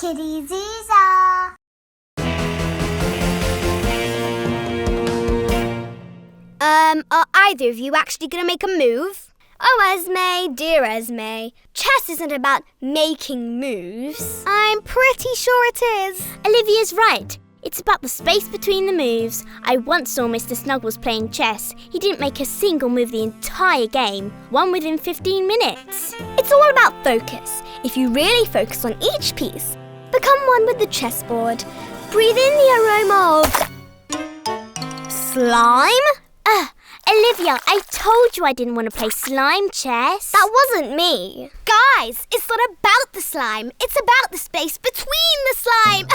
Kiddyzuzaa. Are either of you actually going to make a move? Oh, Esme, dear Esme, chess isn't about making moves. I'm pretty sure it is. Olivia's right. It's about the space between the moves. I once saw Mr. Snuggles playing chess. He didn't make a single move the entire game, one within 15 minutes. It's all about focus. If you really focus on each piece, become one with the chessboard. Breathe in the aroma of slime. Olivia, I told you I didn't want to play slime chess. That wasn't me. Guys, it's not about the slime. It's about the space between the slime.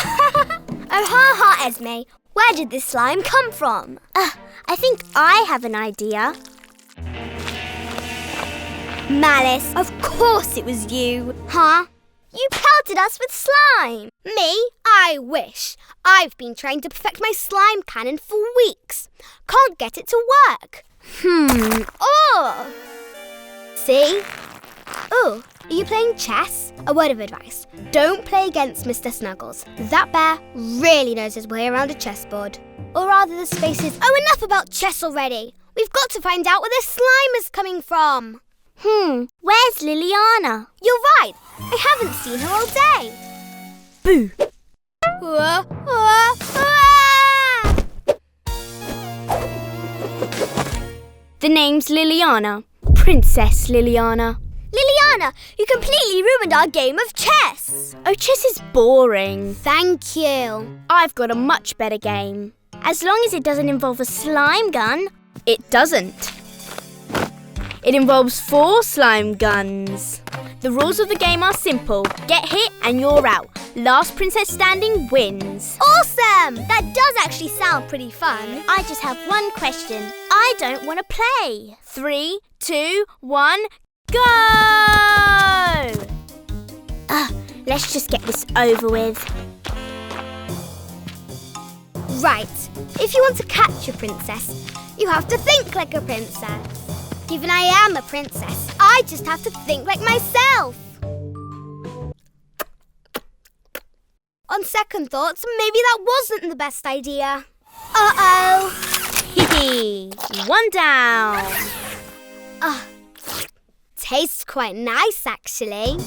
Oh, ha, Esme. Where did this slime come from? I think I have an idea. Malice, of course it was you. Huh? You pelted us with slime. Me? I wish. I've been trying to perfect my slime cannon for weeks. Can't get it to work. Oh! See? Oh, are you playing chess? A word of advice. Don't play against Mr. Snuggles. That bear really knows his way around a chessboard. Or rather the spaces... Oh, enough about chess already. We've got to find out where this slime is coming from. Where's Liliana? You're right. I haven't seen her all day. Boo! The name's Liliana. Princess Liliana. Liliana, you completely ruined our game of chess. Oh, chess is boring. Thank you. I've got a much better game. As long as it doesn't involve a slime gun. It doesn't. It involves 4 slime guns. The rules of the game are simple. Get hit and you're out. Last princess standing wins. Awesome! That does actually sound pretty fun. I just have one question. I don't want to play. 3, 2, 1, go! Let's just get this over with. Right. If you want to catch a princess, you have to think like a princess. Even I am a princess. I just have to think like myself. On second thoughts, maybe that wasn't the best idea. Uh-oh. One down. Tastes quite nice, actually.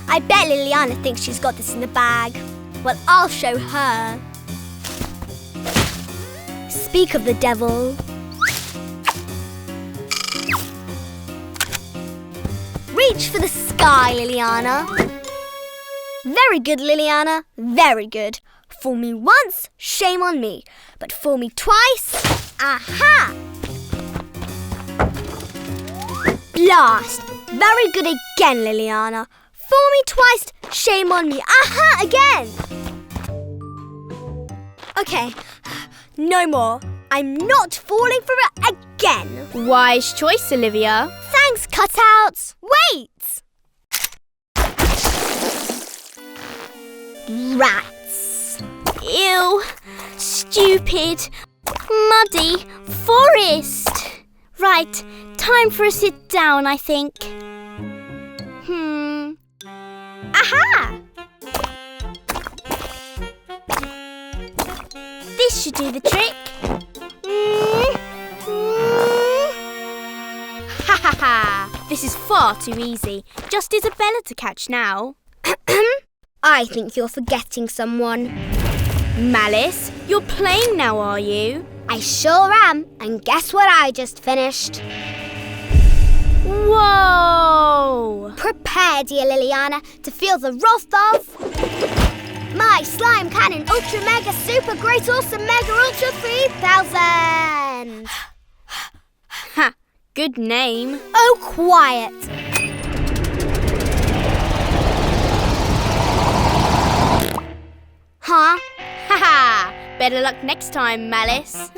I bet Liliana thinks she's got this in the bag. Well, I'll show her. Speak of the devil. Reach for the sky, Liliana. Very good, Liliana. Very good. Fool me once, shame on me. But fool me twice, aha! Blast. Very good again, Liliana. Fool me twice, shame on me. Aha, again. Okay, no more. I'm not falling for it again. Wise choice, Olivia. Thanks, cutouts. Wait! Rats. Ew. Stupid. Muddy. Forest. Right. Time for a sit down, I think. Aha! This should do the trick. Ha ha ha! This is far too easy. Just Isabella to catch now. I think you're forgetting someone. Malice, you're playing now, are you? I sure am. And guess what I just finished? Whoa! Prepare, dear Liliana, to feel the wrath of my slime cannon ultra mega super great awesome mega ultra 3000. Ha! Good name. Oh, quiet. Huh? Ha ha! Better luck next time, Malice.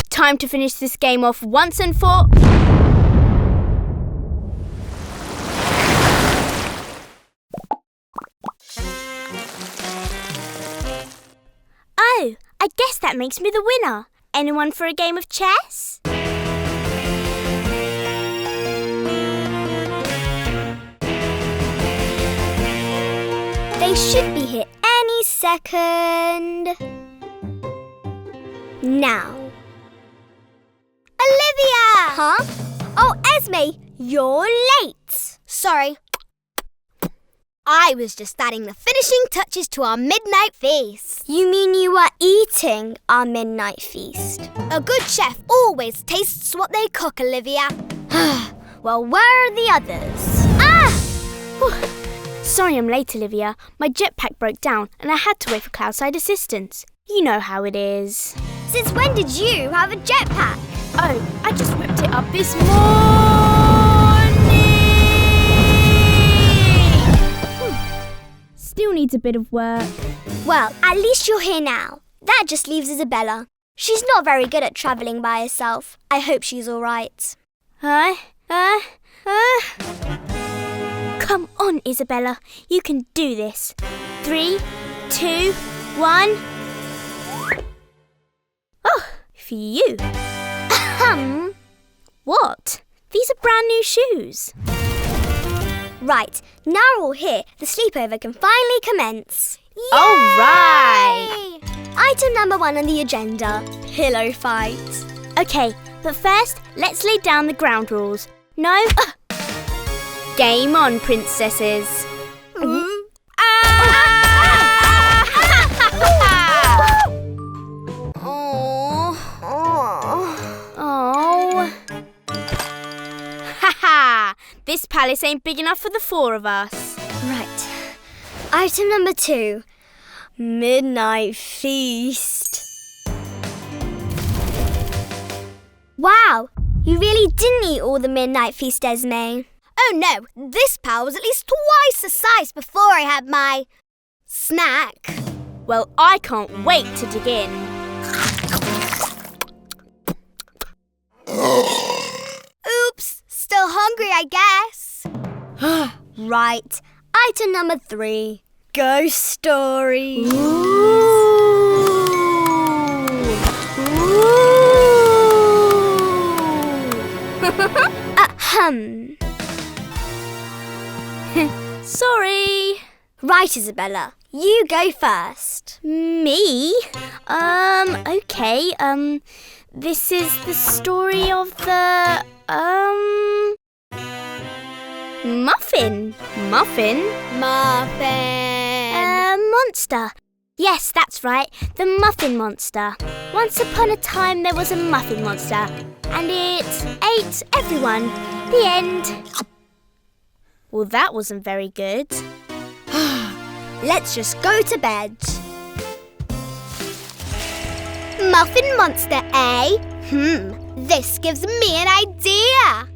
Time to finish this game off once and for... Oh, I guess that makes me the winner. Anyone for a game of chess? They should be here any second. Now. Olivia! Huh? Oh, Esme, you're late. Sorry. I was just adding the finishing touches to our midnight feast. You mean you were eating our midnight feast? A good chef always tastes what they cook, Olivia. Well, where are the others? Sorry I'm late, Olivia. My jetpack broke down and I had to wait for Cloudside assistance. You know how it is. Since when did you have a jetpack? Oh, I just whipped it up this morning! Still needs a bit of work. Well, at least you're here now. That just leaves Isabella. She's not very good at travelling by herself. I hope she's all right. Come on, Isabella. You can do this. 3, 2, 1. Oh, for you. What? These are brand new shoes. Right, now we're all here. The sleepover can finally commence. Yay! All right. Item number 1 on the agenda, pillow fight. Okay, but first, let's lay down the ground rules. No? Game on, princesses. Haha! This palace ain't big enough for the 4 of us. Right. Item number 2, midnight feast. Wow, you really didn't eat all the midnight feast, Esme. Oh no, this pal was at least twice the size before I had my snack. Well, I can't wait to dig in. Oops, still hungry, I guess. Right, item number 3, ghost stories. Sorry. Right, Isabella, you go first. Me? Okay, this is the story of the, Muffin. Muffin? Monster. Yes, that's right, the Muffin Monster. Once upon a time there was a Muffin Monster, and it ate everyone. The end. Well, that wasn't very good. Let's just go to bed. Muffin Monster, eh? This gives me an idea.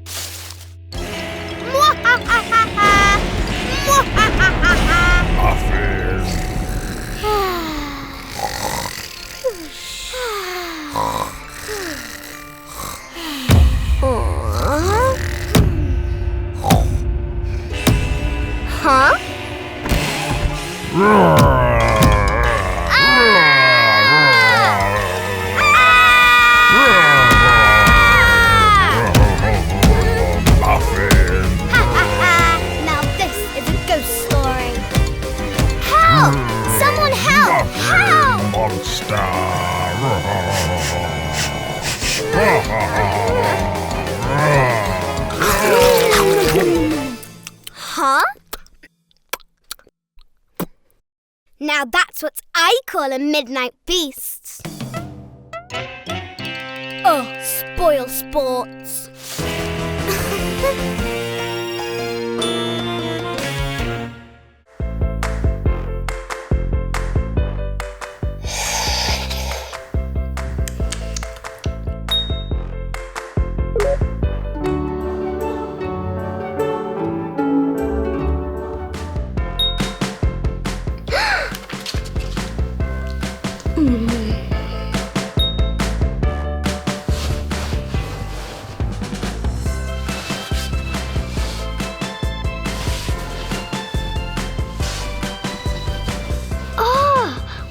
Huh? Now this is a ghost story. Help! Someone help! Help! Monster! Huh? Now that's what I call a midnight feast. Oh, spoil sports.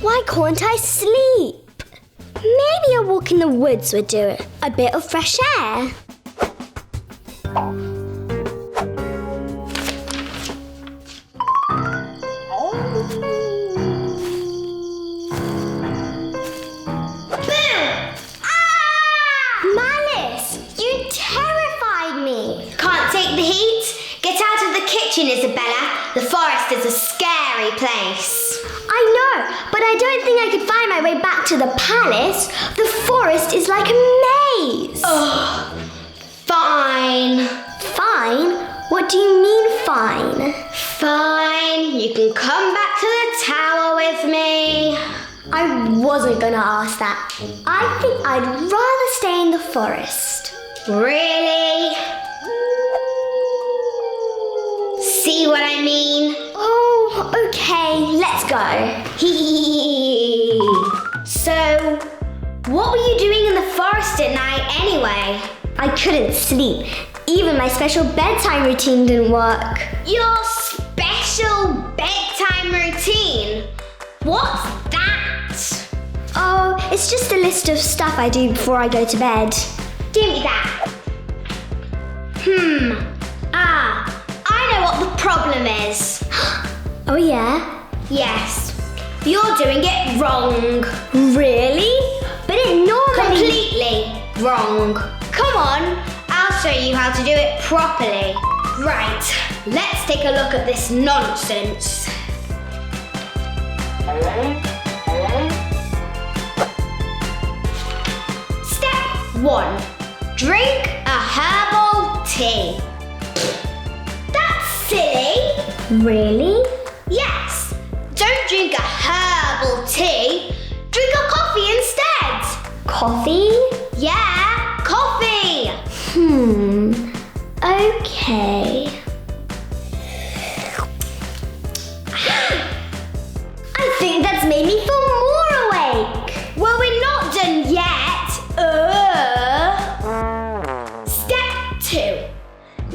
Why can't I sleep? Maybe I walk in the woods would do it. A bit of fresh air. Isabella, the forest is a scary place. I know, but I don't think I could find my way back to the palace. The forest is like a maze. Oh, fine. Fine? What do you mean fine? Fine, you can come back to the tower with me. I wasn't gonna ask that. I think I'd rather stay in the forest. Really? See what I mean? Oh, okay, let's go. So, what were you doing in the forest at night anyway? I couldn't sleep. Even my special bedtime routine didn't work. Your special bedtime routine? What's that? Oh, it's just a list of stuff I do before I go to bed. Give me that. I know what the problem is. Oh yeah? Yes. You're doing it wrong. Really? But it normally... Completely wrong. Come on, I'll show you how to do it properly. Right, let's take a look at this nonsense. Step 1. Drink a herbal tea. That's silly. Really? Yes. Don't drink a herbal tea. Drink a coffee instead. Coffee? Yeah, coffee. Okay. I think that's made me feel more awake. Well, we're not done yet. Step 2.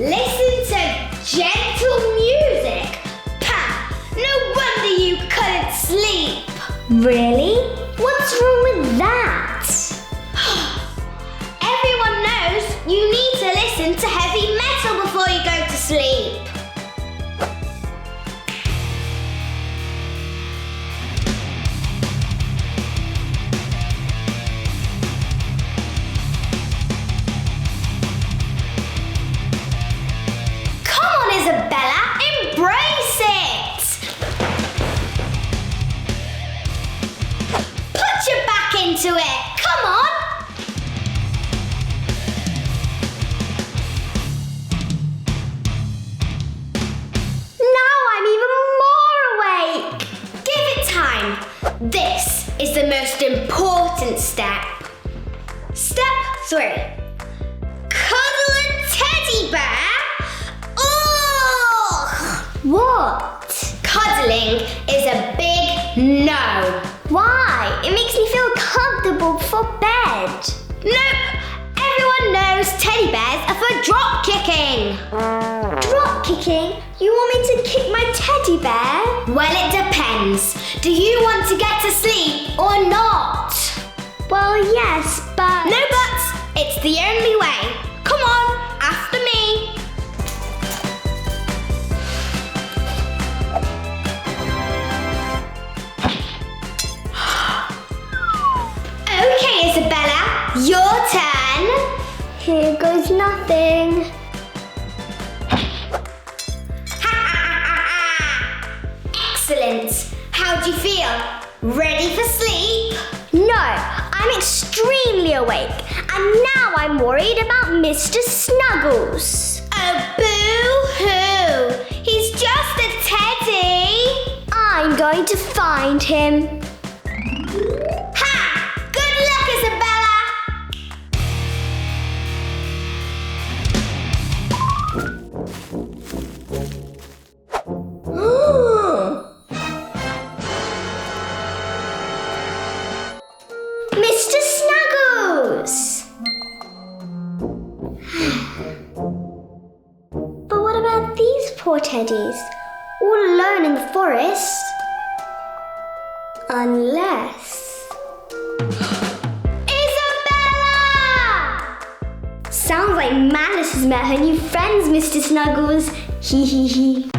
Listen to gentle music. Pah! No wonder you couldn't sleep. Really? What's wrong with that? Everyone knows you need to listen to heavy metal before you go to sleep. Come on, Isabella, embrace it. Put your back into it. Come on. Now I'm even more awake. Give it time. This is the most important step. Step 3. Cuddle a teddy bear. Ugh! What? Cuddling is a big no. Why? It makes me feel comfortable before bed. Nope. Everyone knows teddy bears are for drop kicking. Drop kicking? You want me to kick my teddy bear? Well, it depends. Do you want to get to sleep or not? Well, yes, but... No buts. It's the only way. Come on, after me. Okay, Isabella, your turn. Here goes nothing. Excellent. How do you feel? Ready for sleep? No, I'm extremely awake. And now I'm worried about Mr. Snuggles. Oh, boo-hoo. He's just a teddy. I'm going to find him. Ha! Good luck, Isabella. Mr. Snuggles! But what about these poor teddies? All alone in the forest? Unless... Isabella! Sounds like Malice has met her new friends, Mr. Snuggles. Hee hee hee.